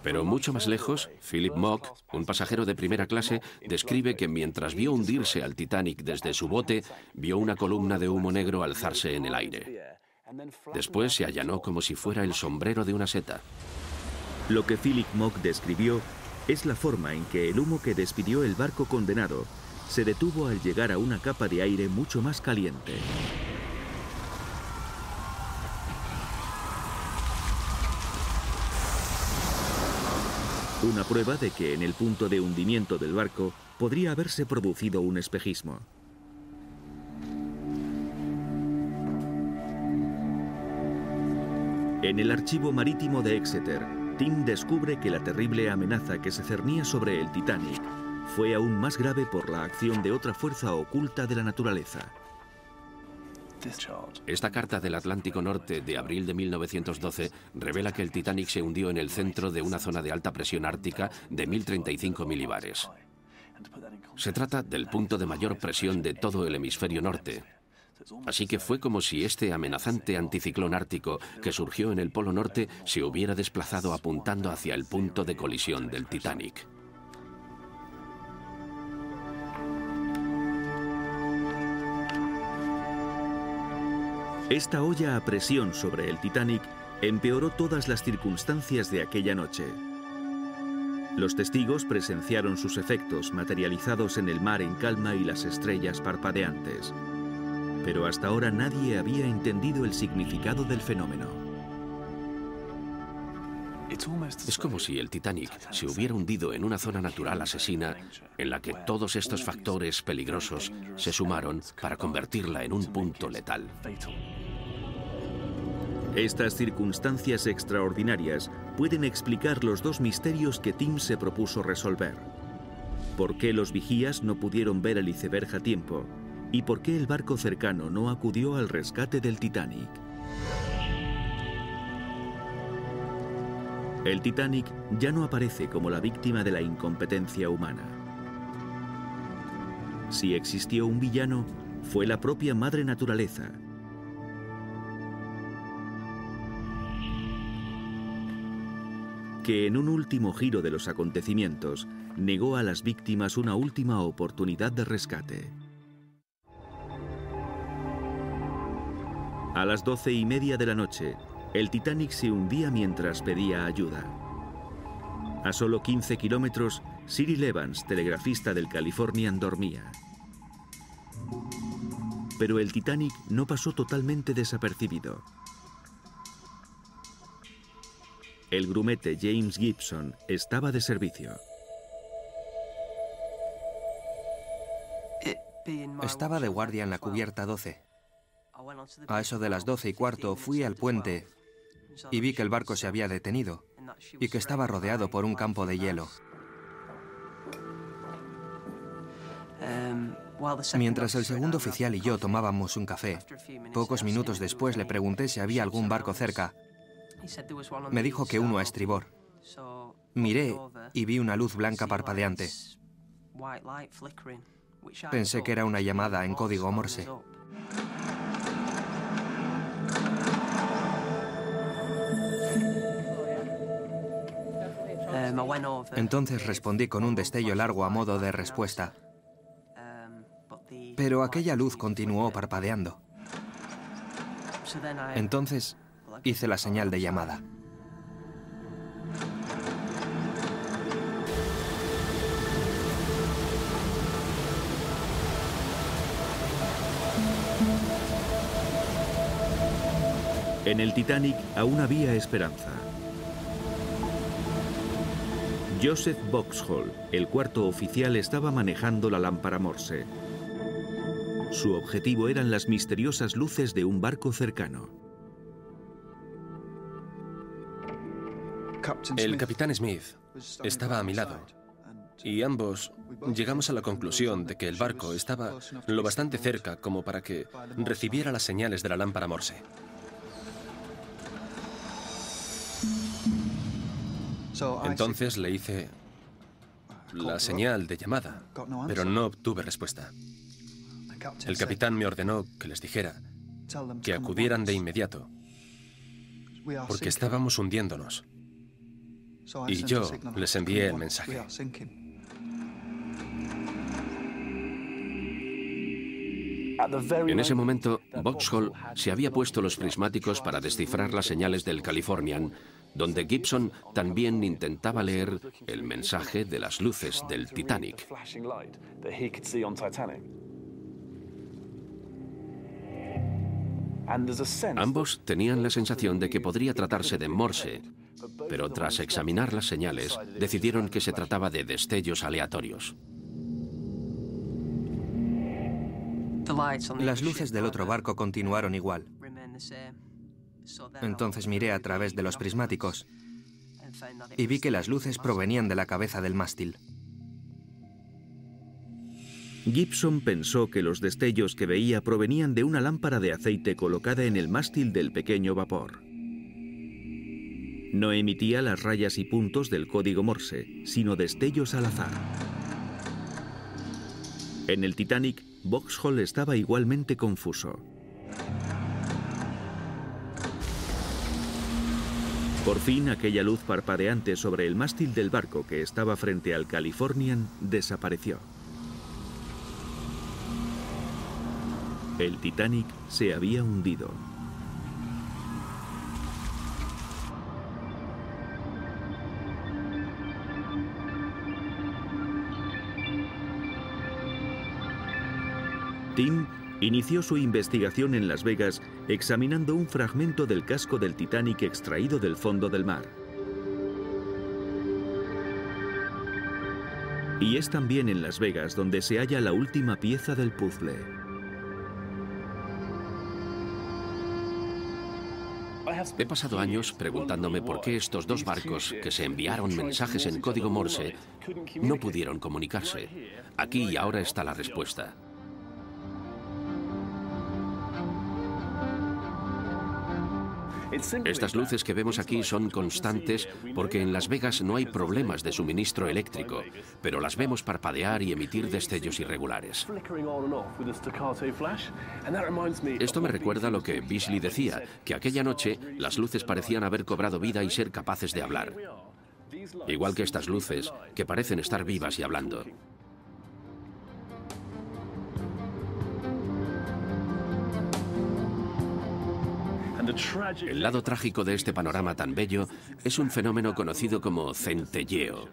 Pero mucho más lejos, Philip Mock, un pasajero de primera clase, describe que mientras vio hundirse al Titanic desde su bote, vio una columna de humo negro alzarse en el aire. Después se allanó como si fuera el sombrero de una seta. Lo que Philip Mock describió es la forma en que el humo que despidió el barco condenado se detuvo al llegar a una capa de aire mucho más caliente. Una prueba de que en el punto de hundimiento del barco podría haberse producido un espejismo. En el archivo marítimo de Exeter, Tim descubre que la terrible amenaza que se cernía sobre el Titanic fue aún más grave por la acción de otra fuerza oculta de la naturaleza. Esta carta del Atlántico Norte de abril de 1912 revela que el Titanic se hundió en el centro de una zona de alta presión ártica de 1035 milibares. Se trata del punto de mayor presión de todo el hemisferio norte. Así que fue como si este amenazante anticiclón ártico que surgió en el Polo Norte se hubiera desplazado apuntando hacia el punto de colisión del Titanic. Esta olla a presión sobre el Titanic empeoró todas las circunstancias de aquella noche. Los testigos presenciaron sus efectos materializados en el mar en calma y las estrellas parpadeantes. Pero hasta ahora nadie había entendido el significado del fenómeno. Es como si el Titanic se hubiera hundido en una zona natural asesina en la que todos estos factores peligrosos se sumaron para convertirla en un punto letal. Estas circunstancias extraordinarias pueden explicar los dos misterios que Tim se propuso resolver. ¿Por qué los vigías no pudieron ver el iceberg a tiempo? ¿Y por qué el barco cercano no acudió al rescate del Titanic? El Titanic ya no aparece como la víctima de la incompetencia humana. Si existió un villano, fue la propia madre naturaleza. Que en un último giro de los acontecimientos negó a las víctimas una última oportunidad de rescate. A las 12:30 de la noche, el Titanic se hundía mientras pedía ayuda. A solo 15 kilómetros, Cyril Evans, telegrafista del Californian, dormía. Pero el Titanic no pasó totalmente desapercibido. El grumete James Gibson estaba de servicio. Estaba de guardia en la cubierta 12. A eso de las 12:15 fui al puente y vi que el barco se había detenido y que estaba rodeado por un campo de hielo. Mientras el segundo oficial y yo tomábamos un café, pocos minutos después le pregunté si había algún barco cerca. Me dijo que uno a estribor. Miré y vi una luz blanca parpadeante. Pensé que era una llamada en código Morse. Entonces respondí con un destello largo a modo de respuesta. Pero aquella luz continuó parpadeando. Entonces hice la señal de llamada. En el Titanic aún había esperanza. Joseph Boxhall, el cuarto oficial, estaba manejando la lámpara Morse. Su objetivo eran las misteriosas luces de un barco cercano. El capitán Smith estaba a mi lado y ambos llegamos a la conclusión de que el barco estaba lo bastante cerca como para que recibiera las señales de la lámpara Morse. Entonces le hice la señal de llamada, pero no obtuve respuesta. El capitán me ordenó que les dijera que acudieran de inmediato, porque estábamos hundiéndonos. Y yo les envié el mensaje. En ese momento, Vauxhall se había puesto los prismáticos para descifrar las señales del Californian, donde Gibson también intentaba leer el mensaje de las luces del Titanic. Ambos tenían la sensación de que podría tratarse de Morse, pero tras examinar las señales, decidieron que se trataba de destellos aleatorios. Las luces del otro barco continuaron igual. Entonces miré a través de los prismáticos y vi que las luces provenían de la cabeza del mástil. Gibson pensó que los destellos que veía provenían de una lámpara de aceite colocada en el mástil del pequeño vapor. No emitía las rayas y puntos del código Morse, sino destellos al azar. En el Titanic, Vauxhall estaba igualmente confuso. Por fin, aquella luz parpadeante sobre el mástil del barco que estaba frente al Californian desapareció. El Titanic se había hundido. Tim inició su investigación en Las Vegas examinando un fragmento del casco del Titanic extraído del fondo del mar. Y es también en Las Vegas donde se halla la última pieza del puzzle. He pasado años preguntándome por qué estos dos barcos que se enviaron mensajes en código Morse no pudieron comunicarse. Aquí y ahora está la respuesta. Estas luces que vemos aquí son constantes porque en Las Vegas no hay problemas de suministro eléctrico, pero las vemos parpadear y emitir destellos irregulares. Esto me recuerda lo que Beasley decía, que aquella noche las luces parecían haber cobrado vida y ser capaces de hablar. Igual que estas luces, que parecen estar vivas y hablando. El lado trágico de este panorama tan bello es un fenómeno conocido como centelleo,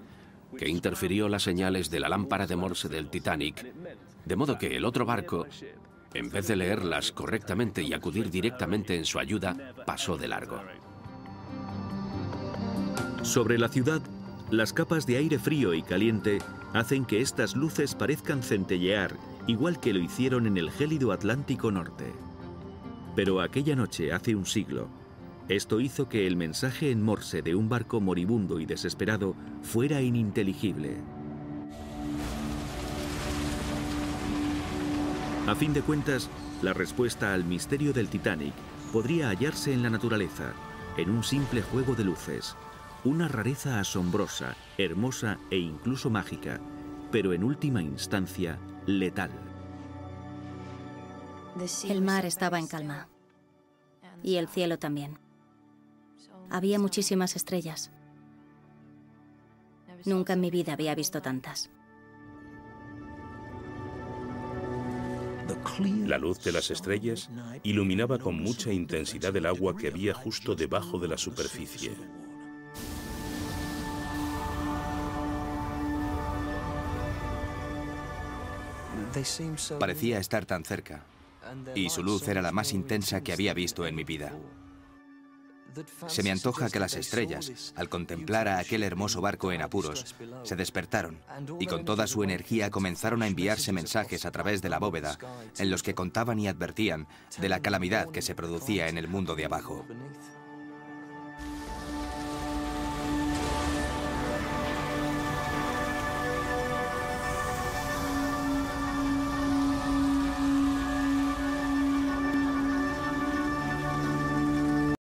que interfirió las señales de la lámpara de Morse del Titanic, de modo que el otro barco, en vez de leerlas correctamente y acudir directamente en su ayuda, pasó de largo. Sobre la ciudad, las capas de aire frío y caliente hacen que estas luces parezcan centellear, igual que lo hicieron en el gélido Atlántico Norte. Pero aquella noche, hace un siglo, esto hizo que el mensaje en Morse de un barco moribundo y desesperado fuera ininteligible. A fin de cuentas, la respuesta al misterio del Titanic podría hallarse en la naturaleza, en un simple juego de luces, una rareza asombrosa, hermosa e incluso mágica, pero en última instancia, letal. El mar estaba en calma. Y el cielo también. Había muchísimas estrellas. Nunca en mi vida había visto tantas. La luz de las estrellas iluminaba con mucha intensidad el agua que había justo debajo de la superficie. Parecía estar tan cerca, y su luz era la más intensa que había visto en mi vida. Se me antoja que las estrellas, al contemplar a aquel hermoso barco en apuros, se despertaron y con toda su energía comenzaron a enviarse mensajes a través de la bóveda, en los que contaban y advertían de la calamidad que se producía en el mundo de abajo.